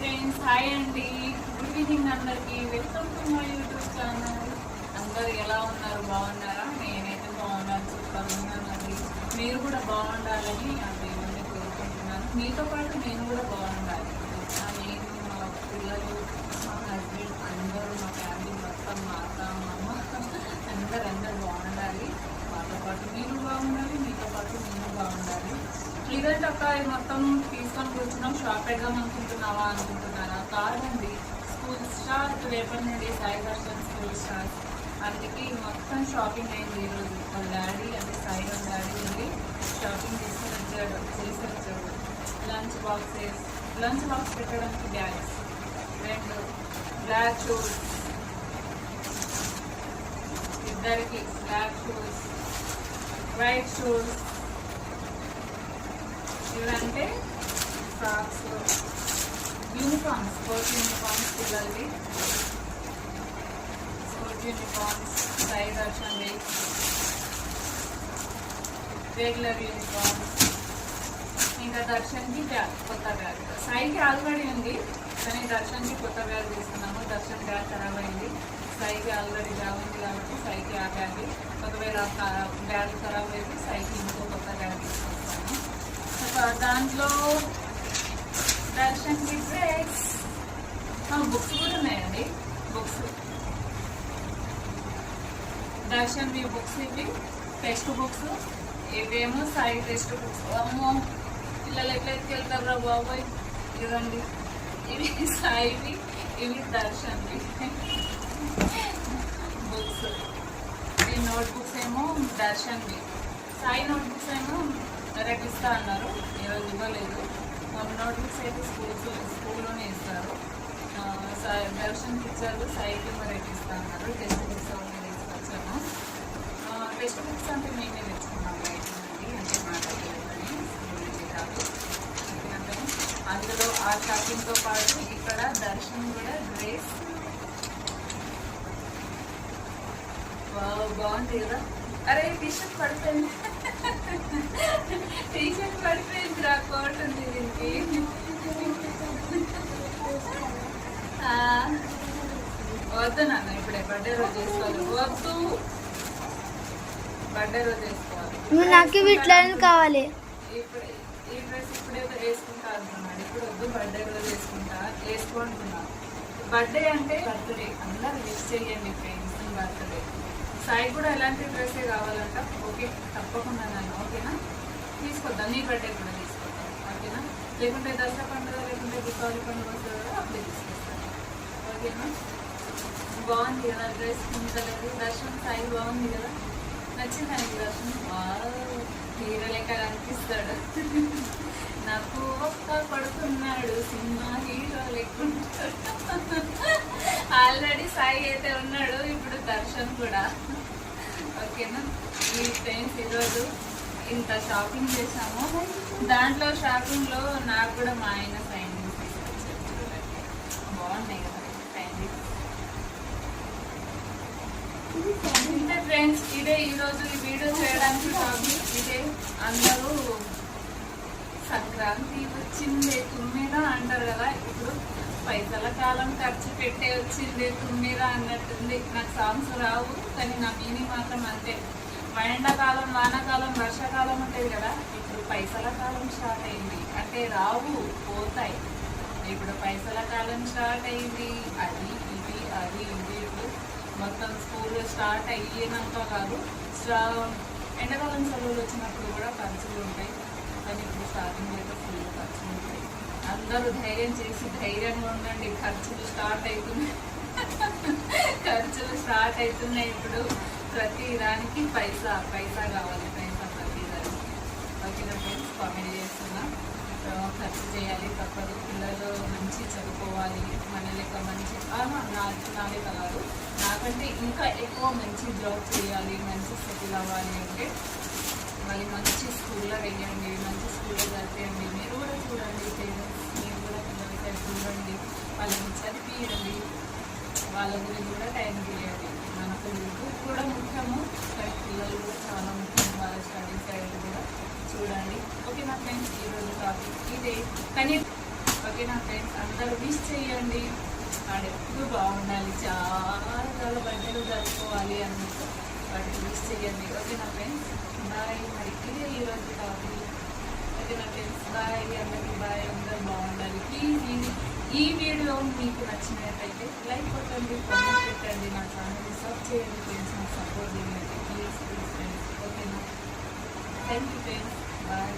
Friends, hi అండి. Good evening అందరికి. Welcome to my YouTube channel. అందరు ఎలా ఉన్నారు? బాగున్నారా? నేనైతే బాగున్నాను, సూపర్ ఉన్నానండి. మీరు కూడా బాగుండాలని దేవుణ్ణి కోరుకుంటున్నాను. మీతో పాటు నేను కూడా బాగుండాలి. నేను, మా పిల్లలు, మా హస్బెండ్, అందరూ, మా ఫ్యామిలీ మొత్తం, మా అత్త, మా అమ్మ అందరూ బాగుండాలి. మాతో పాటు మీరు బాగుండాలి, మీతో పాటు నేను బాగుండాలి. ఇదంటే అక్క మొత్తం తీసుకొని కూర్చున్నాం, షాప్ పెడదాం అనుకుంటున్నారా? కాదండి, స్కూల్ స్టార్ట్ రేపటి నుండి, సాయి దర్శన్ స్కూల్ స్టార్ట్. అందుకే మొత్తం షాపింగ్ అయింది ఈరోజు. వాళ్ళ డాడీ అంటే సాయి వాళ్ళ డాడీ వెళ్ళి షాపింగ్ చేసి వచ్చాడు. లంచ్ బాక్స్ పెట్టడానికి బ్యాగ్స్, 2 బ్లాక్ షూస్, ఇద్దరికి బ్లాక్ షూస్, వైట్ షూస్. ఇవంటే ఫ్రాక్స్, యూనిఫామ్స్, స్పోర్ట్స్ యూనిఫామ్స్ పిల్లలవి, sports uniforms, Sai Darshan regular uniforms. ఇంకా దర్శన్కి బ్యాగ్, కొత్త బ్యాగ్. సాయికి ఆల్రెడీ ఉంది, కానీ దర్శన్కి కొత్త బ్యాగ్ తీసుకున్నాము. దర్శన్ బ్యాగ్ ఖరాబ్ అయింది, సాయికి ఆల్రెడీ బ్యాగ్ ఉంది కాబట్టి సాయికి ఆ బ్యాగ్. ఒకవేళ బ్యాగ్ ఖరాబ్ అయితే సాయికి ఇంకో కొత్త బ్యాగ్ తీసుకొస్తాను. దాంట్లో దర్శన్కి డ్రెస్, బుక్స్ కూడా ఉన్నాయండి. బుక్స్ దర్శన్వి బుక్స్, ఇవి టెక్స్ట్ బుక్స్. ఇవేమో సాయి టెక్స్ట్ బుక్స్. అమ్మో, పిల్లలు ఎట్లయితే వెళ్తారా బాబోయ్. ఇవ్వండి, ఇవి సాయివి, ఇవి దర్శన్వి బుక్స్. ఈ నోట్బుక్స్ ఏమో దర్శన్వి. సాయి నోట్బుక్స్ ఏమో రేపు ఇస్తా అన్నారు, ఈరోజు ఇవ్వలేదు. నోట్బుక్స్ అయితే స్కూల్లోనే ఇస్తారు. దర్శన్కి ఇచ్చారు, సాయికి రేపు ఇస్తా అన్నారు. టెక్స్ట్ బుక్స్ అవన్నీ తీసుకొచ్చాను. టెక్స్ట్ బుక్స్ అంటే మేమే తెచ్చుకున్నాం బయట నుండి, అంటే మా దగ్గరని స్కూల్ నుంచి కాదు. ఎందుకంటే అందులో ఆ షాపింగ్తో పాటు ఇక్కడ దర్శన్ కూడా డ్రెస్ బాగుంది కదా. అరే, టీషర్ట్ పడిపోయింది, టీషర్ట్ పడిపోయింది రా, కోట్ ఉంది దీనికి. వద్దు నాన్న, ఇప్పుడే బర్త్డే రోజు వేసుకోవాలి. వద్దు, బర్త్డే రోజు వేసుకోవాలి. నాకు ఇట్లా కావాలి. ఇప్పుడు ఈ డ్రెస్ ఇప్పుడే వేసుకుంటా అనుకున్నాడు. ఇప్పుడు వద్దు, బర్త్డే రోజు వేసుకుంటున్నాను. బర్త్డే అంటే బర్త్డే, అందరూ విష్ చేయండి ఫ్రెండ్స్. బర్త్డే సాయి కూడా ఎలాంటి డ్రెస్సే కావాలంట. ఓకే, తప్పకుండా నన్ను, ఓకేనా? తీసుకొద్దాం, నీ బర్త్డే కూడా తీసుకొద్దాం, ఓకేనా? లేకుంటే దసరా పండుగ, లేకుంటే దీపావళి పండుగ వస్తుంది కదా, అప్పుడే తీసుకొస్తాను, ఓకేనా? బాగుంది కదా డ్రెస్, ఇంతలేదు. దర్శనం సాయి బాగుంది కదా, నచ్చింది నీకు దర్శనం? హీరో లెక్క అనిపిస్తాడు. నాకు ఒక్క పడుతున్నాడు, సినిమా హీరో లెక్కుంటాడు. ఆల్రెడీ సాయి అయితే ఉన్నాడు, ఇప్పుడు దర్శన్ కూడా, ఓకేనా? ఈ ఫ్రెండ్స్ ఈరోజు ఇంత షాపింగ్ చేసాము. దాంట్లో షాపింగ్లో నాకు కూడా మా ఆయన సైనింగ్స్ తీసుకొచ్చారు. చూడండి, బాగున్నాయి కదా సైనింగ్స్. ఇంతే ఫ్రెండ్స్, ఇదే ఈరోజు ఈ వీడియో చేయడానికి షాపింగ్ ఇదే. అందరూ సంక్రాంతి వచ్చిందే తుమ్మిద అంటారు కదా, ఇప్పుడు పైసల కాలం ఖర్చు పెట్టే వచ్చిందే తుమ్మిద అన్నట్టుంది. నాకు సాంగ్స్ రావు, కానీ నా మీనింగ్ మాత్రం అంతే. ఎండాకాలం, వానాకాలం, వర్షాకాలం ఉంటుంది కదా, ఇప్పుడు పైసల కాలం స్టార్ట్ అయింది అంటే రావు, పోతాయి. ఇప్పుడు పైసల కాలం స్టార్ట్ అయింది, అది ఇది అది ఇది. ఇప్పుడు మొత్తం స్కూల్ స్టార్ట్ అయ్యేనాక కాదు, ఎండాకాలం సెలవులు వచ్చినప్పుడు కూడా ఖర్చులు ఉంటాయి. కానీ ఇప్పుడు స్టార్టింగ్ అయితే ఫుల్ ఖర్చులు ఉంటాయి. అందరూ ధైర్యం చేసి ధైర్యంగా ఉండండి, ఖర్చులు స్టార్ట్ అవుతున్నాయి. ఖర్చులు స్టార్ట్ అవుతున్నాయి. ఇప్పుడు ప్రతి దానికి పైసా కావాలి, పైసా ప్రతి దానికి. ఓకేనా ఫ్రెండ్స్, కామెడీ చేస్తున్నా. ఖర్చు చేయాలి, తప్పదు. పిల్లలు మంచి చదువుకోవాలి, మన లెక్క మంచి నా లెక్క కాదు, నాకంటే ఇంకా ఎక్కువ మంచి జాబ్ చేయాలి, మంచి సెటిల్ అవ్వాలి అంటే మళ్ళీ మంచి స్కూల్లో వెయ్యండి, మంచి స్కూల్లో చదివేయండి. మీరు కూడా చూడండి పేరెంట్స్, మీరు కూడా పిల్లలకి చూడండి, వాళ్ళని చదివియండి, వాళ్ళ గురించి కూడా టైం తీయండి. మనకు కూడా ముఖ్యము, కానీ పిల్లలు కూడా చాలా ముఖ్యం, వాళ్ళ స్టడీ సైడ్ కూడా చూడండి. ఓకే నా ఫ్రెండ్స్, ఈరోజు టాపిక్ ఇదే. కానీ ఓకేనా ఫ్రెండ్స్, అందరూ విష్ చేయండి. వాడు ఎప్పుడు బాగుండాలి, చాలా చాలా బర్త్డేలు జరుపుకోవాలి అన్నట్టు వాటికి విష్ చేయండి. ఓకేనా ఫ్రెండ్స్, బాయ్. మరి ఇదే ఈరోజు టాపిక్. ఓకేనా ఫ్రెండ్స్, బాయ్ అందరికీ, బాయ్. అందరూ బాగుండాలి. ప్లీజ్ ఈ వీడియో మీకు నచ్చినట్టయితే లైక్ కొట్టండి, కామెంట్ పెట్టండి, నా ఛానల్ని సబ్స్క్రైబ్ చేయండి ఫ్రెండ్స్, నాకు సపోర్ట్ చేయండి ప్లీజ్ ఫ్రెండ్స్. ఓకేనా, థ్యాంక్ యూ ఫ్రెండ్స్, బాయ్.